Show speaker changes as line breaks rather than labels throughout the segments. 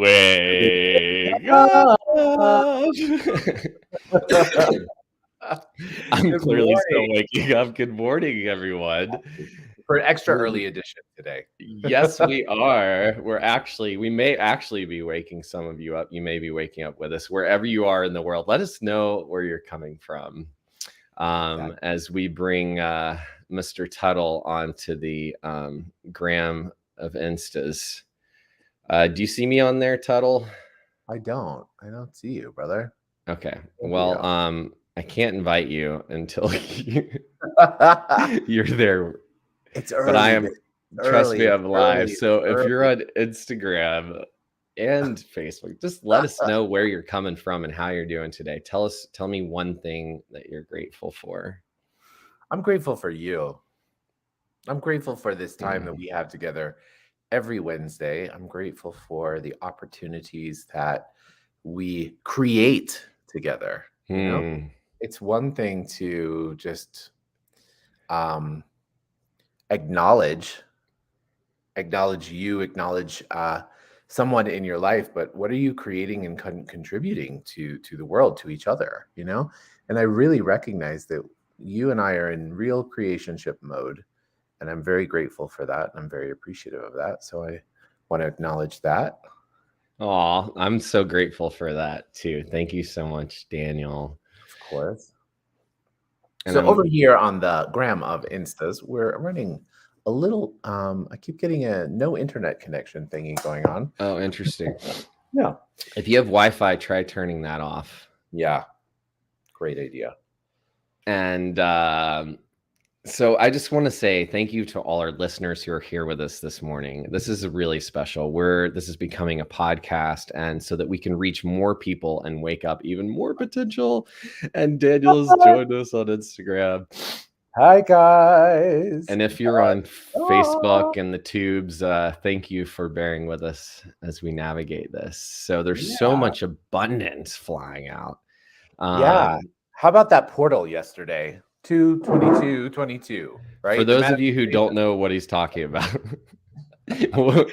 Wake up. I'm
Good
clearly still
morning.
waking up. Good morning, everyone.
For an extra
We're-
early edition today.
Yes, we are. We may actually be waking some of you up. You may be waking up with us wherever you are in the world. Let us know where you're coming from as we bring Mr. Tuttle onto the gram of Instas. Do you see me on there, Tuttle?
I don't see you, brother.
Okay.
There
Well,
we go.
I can't invite you until you're there.
It's
But I
early.
am,
It's
trust me,
early.
I'm live.
It's
So if you're
early.
on Instagram and Facebook, just let us know where you're coming from and how you're doing today. Tell me one thing that you're grateful for.
I'm grateful for you. I'm grateful for this time that we have together every Wednesday. I'm grateful for the opportunities that we create together. You know, it's one thing to just acknowledge you, acknowledge someone in your life, but what are you creating and contributing to the world, to each other, you know? And I really recognize that you and I are in real creationship mode, and I'm very grateful for that. I'm very appreciative of that. So I want to acknowledge that.
Oh, I'm so grateful for that too. Thank you so much, Daniel.
Of course.
And
So over here on the gram of Instas, we're running a little, I keep getting a no internet connection thingy going on.
Oh, interesting.
Yeah.
If you have Wi-Fi, try turning that off.
Yeah. Great idea.
And so I just want to say thank you to all our listeners who are here with us this morning. This is really special. This is becoming a podcast, and so that we can reach more people and wake up even more potential. And Daniel's joined us on Instagram.
Hi, guys.
And if you're on Facebook and the tubes, thank you for bearing with us as we navigate this. So there's so much abundance flying out.
Yeah. How about that portal yesterday? 2/22/22, right?
For those of you who don't know what he's talking about,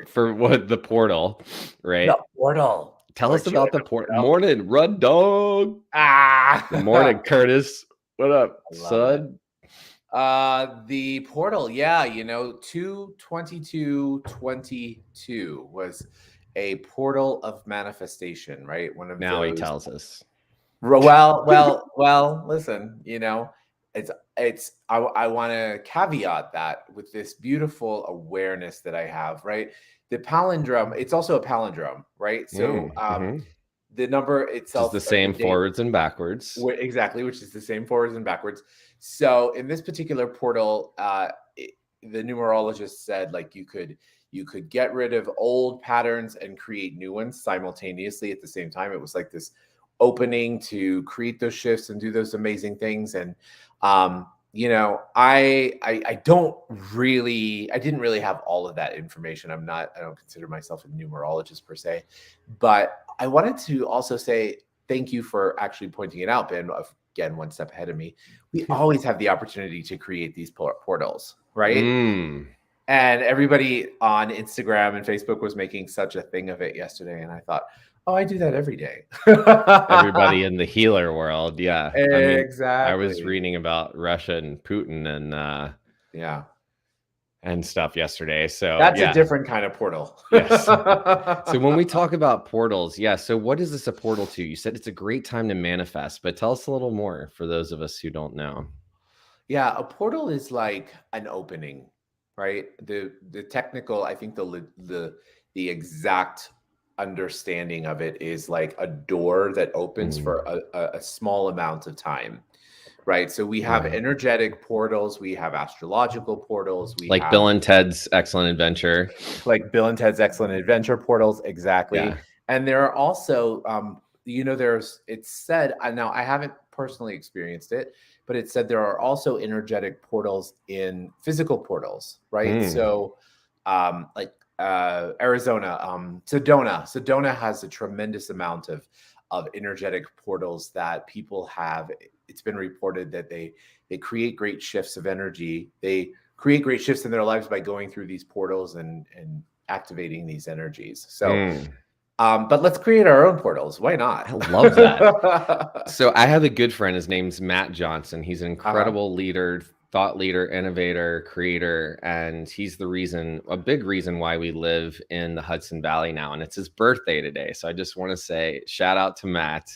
for what the portal, right?
The portal.
Tell us about the portal. Morning, Run Dog. Good morning, Curtis. What up, son?
The portal, yeah, 2/22/22 was a portal of manifestation, right? One of
now
those.
He tells us.
Well, listen, I want to caveat that with this beautiful awareness that I have, right? The palindrome, it's also a palindrome, right? So the number itself
is the same forwards and backwards.
Exactly, which is the same forwards and backwards. So in this particular portal, the numerologist said like you could get rid of old patterns and create new ones simultaneously at the same time. It was like this opening to create those shifts and do those amazing things. And I didn't really have all of that information. I don't consider myself a numerologist per se, but I wanted to also say thank you for actually pointing it out, Ben. Again, one step ahead of me. We always have the opportunity to create these portals, right? And everybody on Instagram and Facebook was making such a thing of it yesterday. And I thought, oh, I do that every day.
Everybody in the healer world. Yeah.
Exactly.
I was reading about Russia and Putin and and stuff yesterday. So
that's a different kind of portal.
Yes. So when we talk about portals, so what is this a portal to? You said it's a great time to manifest, but tell us a little more for those of us who don't know.
Yeah, a portal is like an opening, right? The technical, I think the exact understanding of it is like a door that opens for a small amount of time, right? So we have energetic portals, we have astrological portals, we
like
have
Bill and Ted's Excellent Adventure,
portals, exactly. And there are also it's said, now I haven't personally experienced it, but it said there are also energetic portals in physical portals, right? So like Arizona, Sedona has a tremendous amount of energetic portals that people have. It's been reported that they create great shifts of energy. They create great shifts in their lives by going through these portals and activating these energies. So But let's create our own portals. Why not?
I love that. So I have a good friend. His name's Matt Johnson. He's an
Uh-huh.
incredible leader, thought leader, innovator, creator, and he's a big reason why we live in the Hudson Valley now. And it's his birthday today. So I just want to say shout out to Matt.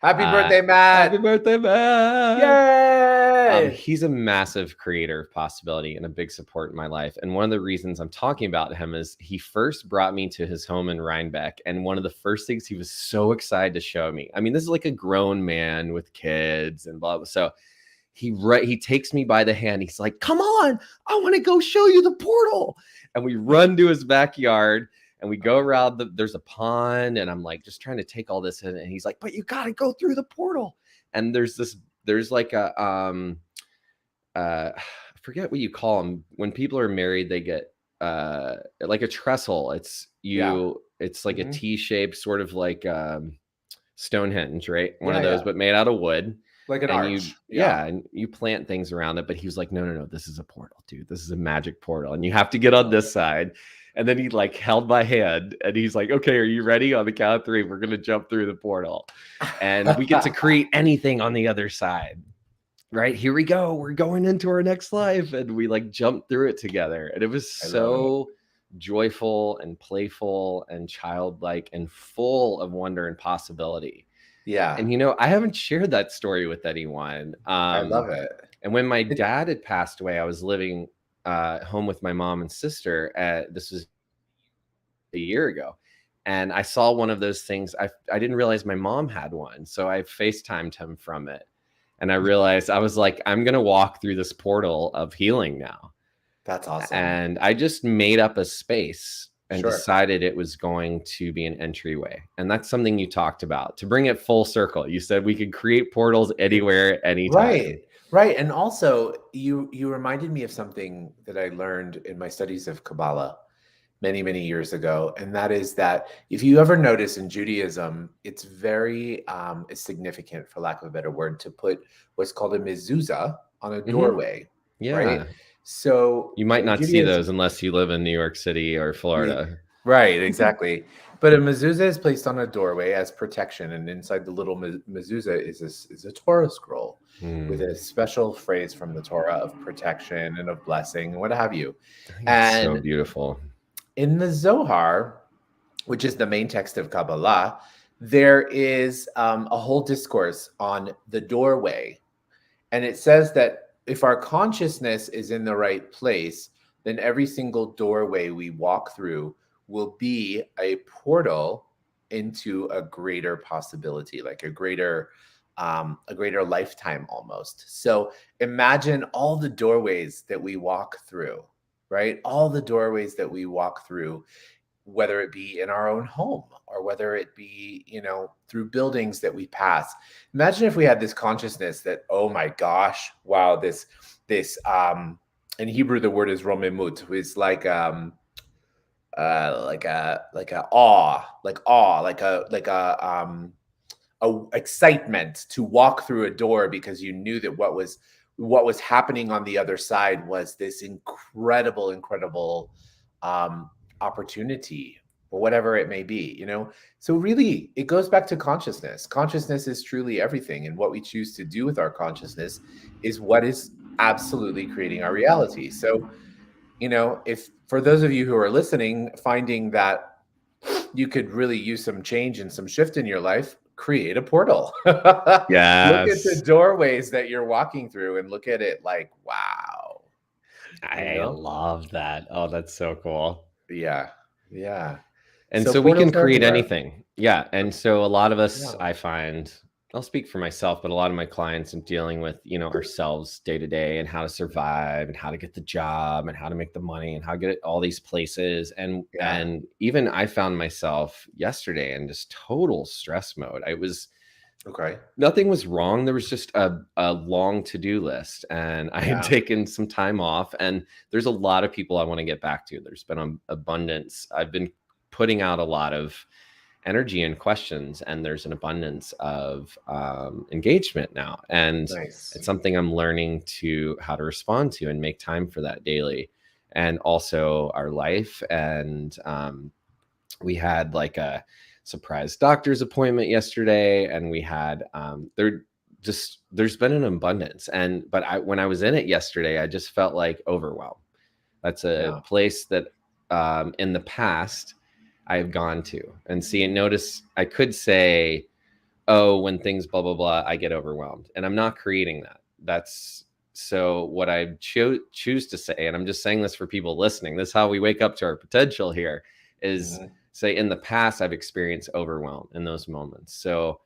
Happy birthday,
Happy
Matt!
birthday, Matt!
Yay!
He's a massive creator of possibility and a big support in my life. And one of the reasons I'm talking about him is he first brought me to his home in Rhinebeck. And one of the first things he was so excited to show me, I mean, this is like a grown man with kids and blah, blah. So he takes me by the hand. He's like, come on, I want to go show you the portal. And we run to his backyard and we go around there's a pond. And I'm like, just trying to take all this in. And he's like, but you got to go through the portal. And there's like I forget what you call them. When people are married, they get like a trestle. It's like a T-shaped, sort of like Stonehenge, right? One of those, but made out of wood.
Like an arch.
And you plant things around it. But he was like, no, this is a portal, dude. This is a magic portal. And you have to get on this side. And then he like held my hand and he's like, okay, are you ready? On the count of 3, we're going to jump through the portal. And we get to create anything on the other side. Right, here we go. We're going into our next life. And we like jumped through it together. And it was so joyful and playful and childlike and full of wonder and possibility.
Yeah.
And, I haven't shared that story with anyone.
I love it.
And when my dad had passed away, I was living home with my mom and sister. This was a year ago. And I saw one of those things. I didn't realize my mom had one. So I FaceTimed him from it. And I realized, I was like, I'm going to walk through this portal of healing now.
That's awesome.
And I just made up a space and decided it was going to be an entryway. And that's something you talked about, to bring it full circle. You said we could create portals anywhere, anytime.
Right. And also you reminded me of something that I learned in my studies of Kabbalah many, many years ago. And that is that if you ever notice in Judaism, it's very significant, for lack of a better word, to put what's called a mezuzah on a doorway.
Yeah.
Right? So
you might not see those unless you live in New York City or Florida.
Right, exactly. But a mezuzah is placed on a doorway as protection, and inside the little mezuzah is a Torah scroll with a special phrase from the Torah of protection and of blessing and what have you.
And so beautiful.
In the Zohar, which is the main text of Kabbalah, there is a whole discourse on the doorway. And it says that if our consciousness is in the right place, then every single doorway we walk through will be a portal into a greater possibility, like a greater lifetime almost. So imagine all the doorways that we walk through, right? All the doorways that we walk through, whether it be in our own home or whether it be, through buildings that we pass. Imagine if we had this consciousness that, oh my gosh, wow, this in Hebrew, the word is romemut, is like a excitement to walk through a door because you knew that what was happening on the other side was this incredible opportunity, or whatever it may be, So really, it goes back to consciousness. Consciousness is truly everything, and what we choose to do with our consciousness is what is absolutely creating our reality. So, if for those of you who are listening, finding that you could really use some change and some shift in your life, create a portal.
Yes.
Look at the doorways that you're walking through and look at it like, wow.
I love that. Oh, that's so cool.
Yeah.
And so we can create anything. Yeah. And so a lot of us, I find, I'll speak for myself, but a lot of my clients are dealing with, ourselves day to day and how to survive and how to get the job and how to make the money and how to get it all these places. And even I found myself yesterday in just total stress mode. Nothing was wrong. There was just a long to-do list, and I had taken some time off, and there's a lot of people I want to get back to. There's been an abundance. I've been putting out a lot of energy and questions, and there's an abundance of engagement now. And it's something I'm learning how to respond to and make time for that daily. And also our life. And we had surprise doctor's appointment yesterday, and we had there's been an abundance. But when I was in it yesterday, I just felt like overwhelmed. That's a place that in the past I've gone to and see and notice. I could say, oh, when things blah blah blah, I get overwhelmed, and I'm not creating that. That's so what I choose to say, and I'm just saying this for people listening. This is how we wake up to our potential here. Is say in the past I've experienced overwhelm in those moments. So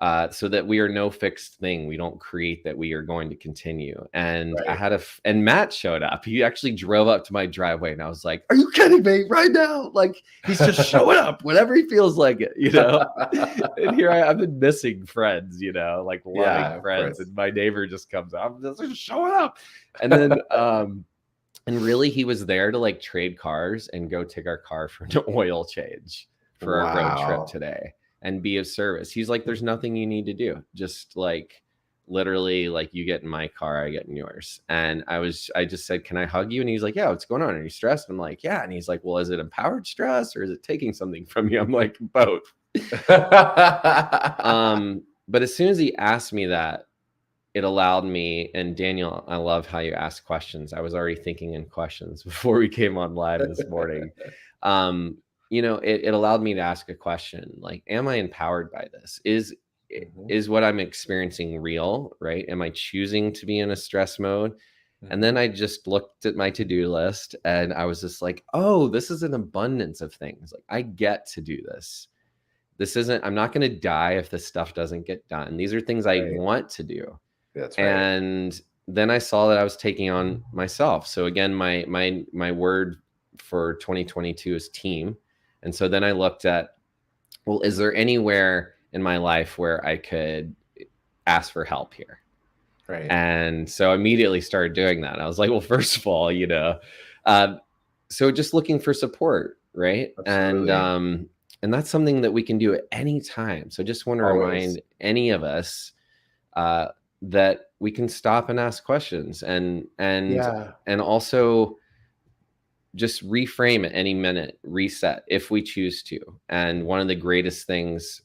that we are no fixed thing. We don't create that we are going to continue. And I had and Matt showed up. He actually drove up to my driveway, and I was like, "Are you kidding me right now?" Like, he's just showing up whenever he feels like it, you know. And here I've been missing friends, you know, like loving friends, and my neighbor just comes up, just showing up, and then and really he was there to like trade cars and go take our car for an oil change for our road trip today. And be of service. He's like, there's nothing you need to do. Just like literally, like, you get in my car, I get in yours. And I just said, can I hug you? And he's like, yeah, what's going on? Are you stressed? I'm like, yeah. And he's like, well, is it empowered stress or is it taking something from you? I'm like, both. But as soon as he asked me that, it allowed me, and Daniel, I love how you ask questions. I was already thinking in questions before we came on live this morning. You know, it allowed me to ask a question like, am I empowered by this? Is what I'm experiencing real, right? Am I choosing to be in a stress mode? And then I just looked at my to-do list, and I was just like, oh, this is an abundance of things. Like, I get to do this. I'm not going to die if this stuff doesn't get done. These are things I want to do.
That's right.
And then I saw that I was taking on myself. So again, my word for 2022 is team. And so then I looked at, well, is there anywhere in my life where I could ask for help here?
Right.
And so I immediately started doing that. I was like, well, first of all, you know, so just looking for support, right?
Absolutely.
And that's something that we can do at any time. So just want to remind any of us that we can stop and ask questions, and also just reframe at any minute, reset if we choose to. And one of the greatest things,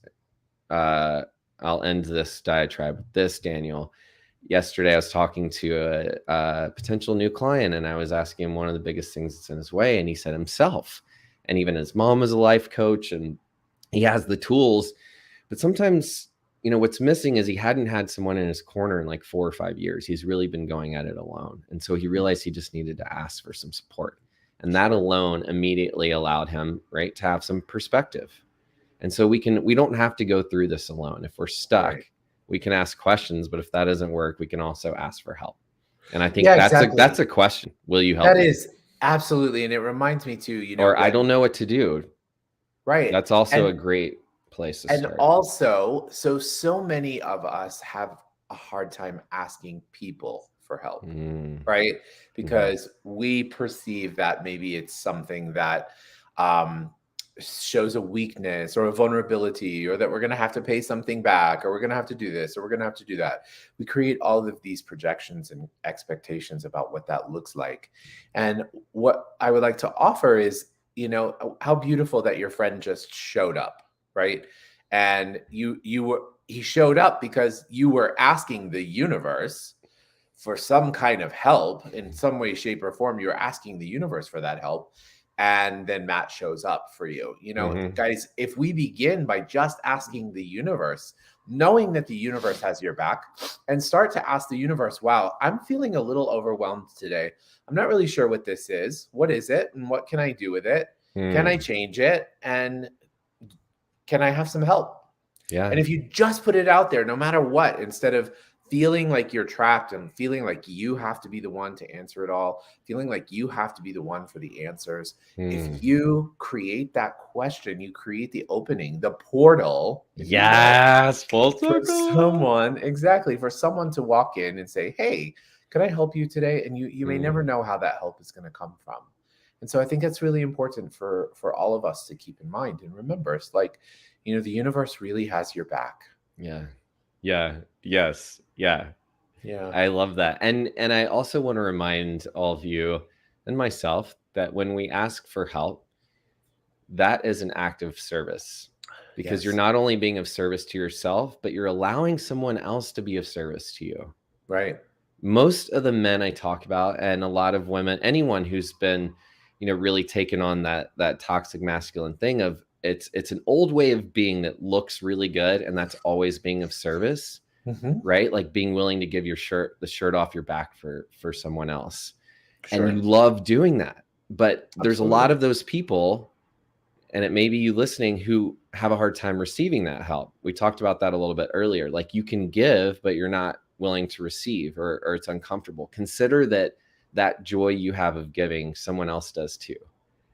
I'll end this diatribe with this, Daniel. Yesterday, I was talking to a potential new client, and I was asking him one of the biggest things that's in his way. And he said himself, and even his mom is a life coach, and he has the tools. But sometimes, you know, what's missing is he hadn't had someone in his corner in like 4 or 5 years. He's really been going at it alone. And so he realized he just needed to ask for some support. And that alone immediately allowed him, right, to have some perspective. And so we don't have to go through this alone. If we're stuck, we can ask questions, but if that doesn't work, we can also ask for help. And I think that's a question. Will you help?
That is absolutely. And it reminds me too, you know,
or I don't know what to do.
Right.
That's also a great place to start.
And also, so many of us have a hard time asking people for help, right? Because we perceive that maybe it's something that shows a weakness or a vulnerability, or that we're going to have to pay something back, or we're going to have to do this, or we're going to have to do that. We create all of these projections and expectations about what that looks like. And what I would like to offer is, you know, how beautiful that your friend just showed up, right? And he showed up because you were asking the universe for some kind of help in some way, shape, or form. You're asking the universe for that help. And then Matt shows up for you. You know, guys, if we begin by just asking the universe, knowing that the universe has your back, and start to ask the universe, wow, I'm feeling a little overwhelmed today. I'm not really sure what this is. What is it? And what can I do with it? Can I change it? And can I have some help?
Yeah.
And if you just put it out there, no matter what, instead of feeling like you're trapped and feeling like you have to be the one to answer it all, feeling like you have to be the one for the answers, if you create that question, you create the opening, the portal.
Yes, full circle.
For someone, exactly, for someone to walk in and say, hey, can I help you today? And you may never know how that help is going to come from. And so I think that's really important for all of us to keep in mind and remember. It's like, you know, the universe really has your back.
Yeah. Yes. Yeah.
Yeah.
I love that. And I also want to remind all of you and myself that when we ask for help, that is an act of service. because you're not only being of service to yourself, but you're allowing someone else to be of service to you.
Right.
Most of the men I talk about, and a lot of women, anyone who's been, really taken on that toxic masculine thing of it's an old way of being that looks really good, and that's always being of service, right? Like being willing to give the shirt off your back for someone else. Sure. And you love doing that. But there's a lot of those people, and it may be you listening, who have a hard time receiving that help. We talked about that a little bit earlier. Like you can give, but you're not willing to receive, or it's uncomfortable. Consider that joy you have of giving, someone else does too.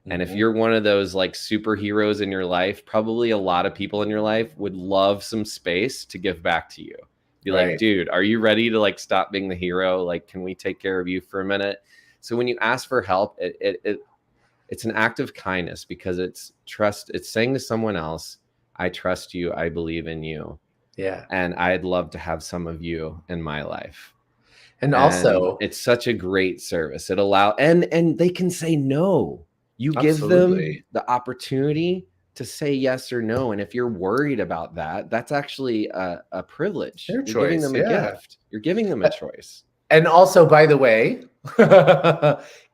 And if you're one of those like superheroes in your life, probably a lot of people in your life would love some space to give back to you. Be like, dude, are you ready to like stop being the hero? Like, can we take care of you for a minute? So when you ask for help, it's an act of kindness, because it's trust. It's saying to someone else, I trust you. I believe in you. Yeah. And I'd love to have some of you in my life. And also it's such a great service. It and they can say no. You give them the opportunity to say yes or no. And if you're worried about that, that's actually a privilege. You're giving them a gift. You're giving them a choice.
And also, by the way,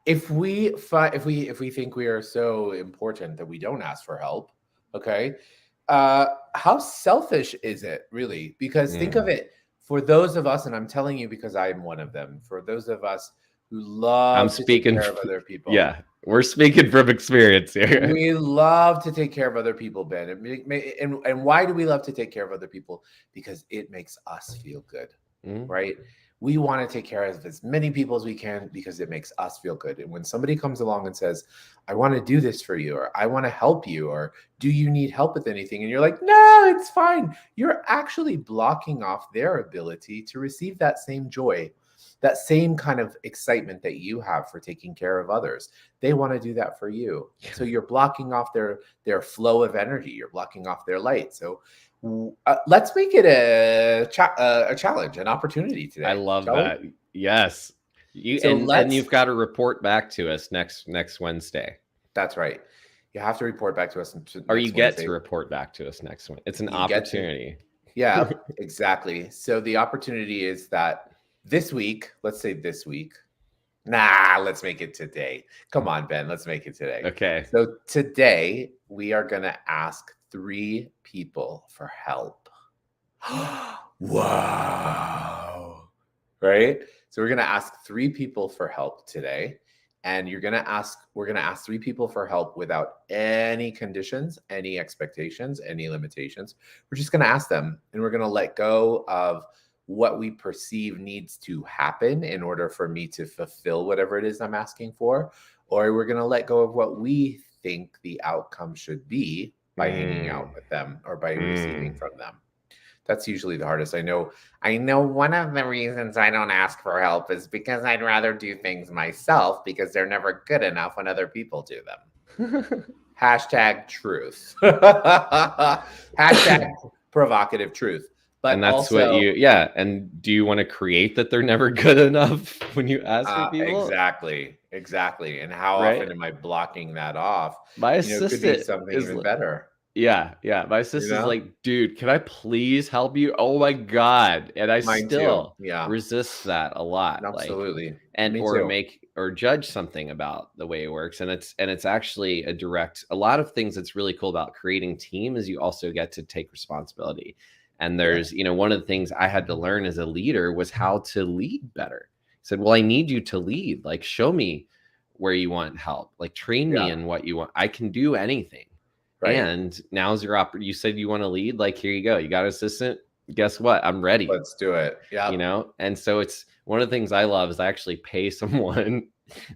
if we think we are so important that we don't ask for help, okay, how selfish is it really? Because think of it, for those of us, and I'm telling you because I'm one of them, for those of us who love to take care of other people.
Yeah, we're speaking from experience here.
We love to take care of other people, Ben. And why do we love to take care of other people? Because it makes us feel good, right? We want to take care of as many people as we can because it makes us feel good. And when somebody comes along and says, I want to do this for you, or I want to help you, or do you need help with anything? And you're like, no, it's fine. You're actually blocking off their ability to receive that same joy, that same kind of excitement that you have for taking care of others. They want to do that for you. So you're blocking off their flow of energy. You're blocking off their light. So let's make it a challenge, an opportunity today.
I love that. Yes. And you've got to report back to us next Wednesday.
That's right. You have to report back to us.
Or you get to report back to us next one. It's an opportunity.
Yeah, exactly. So the opportunity is that this week, let's say this week. Nah, let's make it today. Come on, Ben, let's make it today.
Okay.
So today we are going to ask 3 people for help. Wow. Right? So we're going to ask 3 people for help today. And we're going to ask 3 people for help without any conditions, any expectations, any limitations. We're just going to ask them, and we're going to let go of what we perceive needs to happen in order for me to fulfill whatever it is I'm asking for. Or we're going to let go of what we think the outcome should be by hanging out with them or by receiving from them. That's usually the hardest. I know one of the reasons I don't ask for help is because I'd rather do things myself because they're never good enough when other people do them. Hashtag truth. Hashtag provocative truth.
But and that's also, and do you want to create that they're never good enough when you ask for people?
Exactly. And how often am I blocking that off?
My assistant
could be something even better.
Yeah. My assistant's like, dude, can I please help you? Oh my God. And I still resist that a lot.
Absolutely.
Or judge something about the way it works. And it's actually a lot of things that's really cool about creating team is you also get to take responsibility. And there's, one of the things I had to learn as a leader was how to lead better. I said, well, I need you to lead. Like, show me where you want help. Like, train me in what you want. I can do anything. Right. And now's your opportunity. You said you want to lead. Like, here you go. You got an assistant. Guess what? I'm ready.
Let's do it.
Yeah. And so it's one of the things I love is I actually pay someone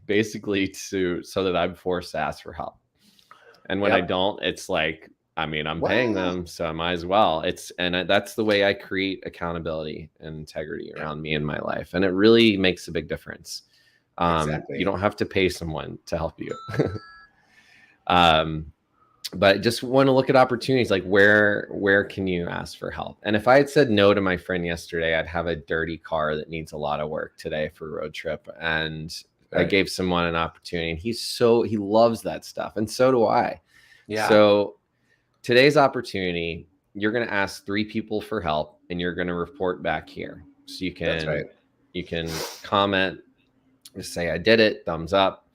basically so that I'm forced to ask for help. And when I don't, it's like, I'm paying them, so I might as well. That's the way I create accountability and integrity around me in my life. And it really makes a big difference. You don't have to pay someone to help you. But just want to look at opportunities, like where can you ask for help? And if I had said no to my friend yesterday, I'd have a dirty car that needs a lot of work today for a road trip. And I gave someone an opportunity, and he loves that stuff. And so do I. Yeah. So today's opportunity, you're going to ask 3 people for help and you're going to report back here. So
That's right.
you can comment, just say I did it, thumbs up,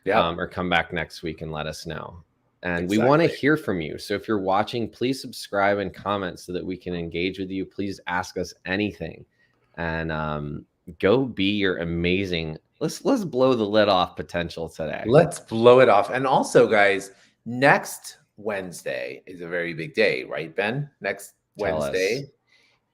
or come back next week and let us know. And we want to hear from you. So if you're watching, please subscribe and comment so that we can engage with you. Please ask us anything, and go be your amazing. Let's blow the lid off potential today.
Let's blow it off. And also, guys, next Wednesday is a very big day, right, Ben? Next Wednesday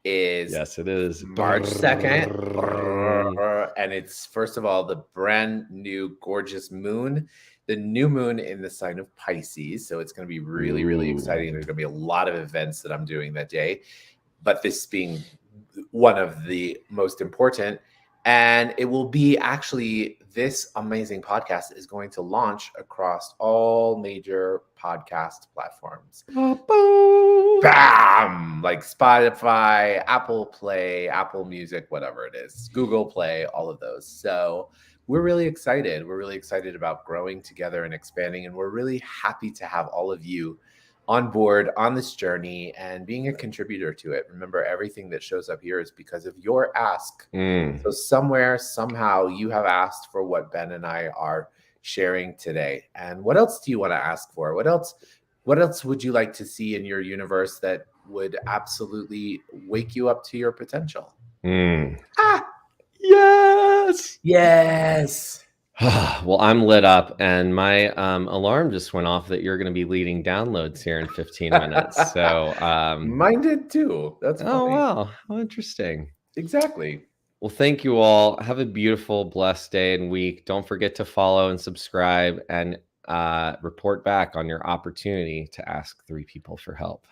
is
yes, it is
March 2nd. And it's, first of all, the brand new gorgeous moon, the new moon in the sign of Pisces. So it's going to be really, really exciting. There's going to be a lot of events that I'm doing that day, but this being one of the most important. And it will be actually, this amazing podcast is going to launch across all major podcast platforms. Bam! Like Spotify, Apple Play, Apple Music, whatever it is, Google Play, all of those. So we're really excited. We're really excited about growing together and expanding. And we're really happy to have all of you on board on this journey and being a contributor to it. Remember, everything that shows up here is because of your ask. So somewhere, somehow, you have asked for what Ben and I are sharing today. And what else do you want to ask for? What else would you like to see in your universe that would absolutely wake you up to your potential? Yes.
Well, I'm lit up, and my alarm just went off that you're going to be leading downloads here in 15 minutes. So
mine did too. That's funny.
Oh, wow. How interesting.
Exactly.
Well, thank you all. Have a beautiful, blessed day and week. Don't forget to follow and subscribe, and report back on your opportunity to ask 3 people for help.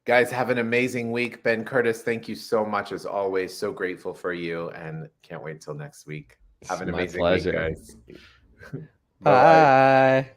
Guys, have an amazing week. Ben Curtis, thank you so much, as always. So grateful for you, and can't wait till next week. Have an amazing week, guys.
Bye.